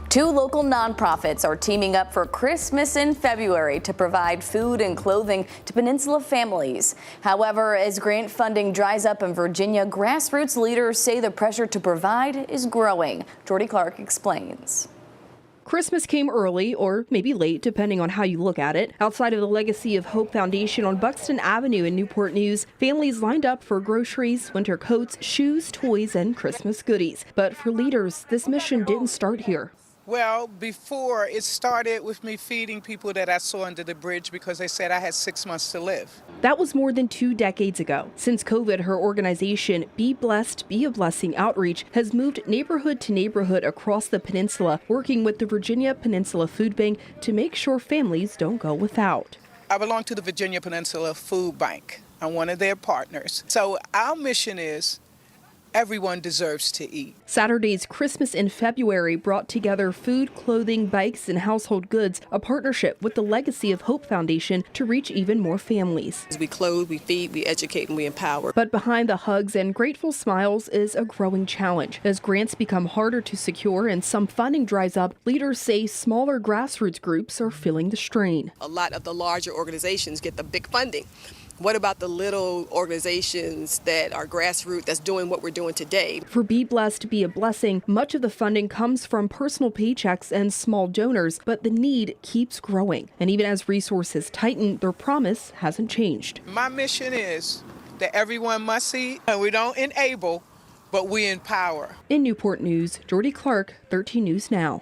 Two local nonprofits are teaming up for Christmas in February to provide food and clothing to Peninsula families. However, as grant funding dries up in Virginia, grassroots leaders say the pressure to provide is growing. Jordy Clark explains. Christmas came early, or maybe late, depending on how you look at it. Outside of the Legacy of Hope Foundation on Buxton Avenue in Newport-News, families lined up for groceries, winter coats, shoes, toys, and Christmas goodies. But for leaders, this mission didn't start here. Well, before it started with me feeding people that I saw under the bridge because they said I had 6 months to live. That was more than 2 decades ago. Since COVID, her organization, Be Blessed, Be a Blessing Outreach, has moved neighborhood to neighborhood across the peninsula, working with the Virginia Peninsula Food Bank to make sure families don't go without. I belong to the Virginia Peninsula Food Bank. I'm one of their partners. So our mission is everyone deserves to eat. Saturday's Christmas in February brought together food, clothing, bikes, and household goods, a partnership with the Legacy of Hope Foundation to reach even more families. We clothe, we feed, we educate, and we empower. But behind the hugs and grateful smiles is a growing challenge. As grants become harder to secure and some funding dries up, leaders say smaller grassroots groups are feeling the strain. A lot of the larger organizations get the big funding. What about the little organizations that are grassroots that's doing what we're doing today? For Be Blessed, Be a Blessing, much of the funding comes from personal paychecks and small donors, but the need keeps growing. And even as resources tighten, their promise hasn't changed. My mission is that everyone must eat, and we don't enable, but we empower. In Newport News, Jordy Clark, 13 News Now.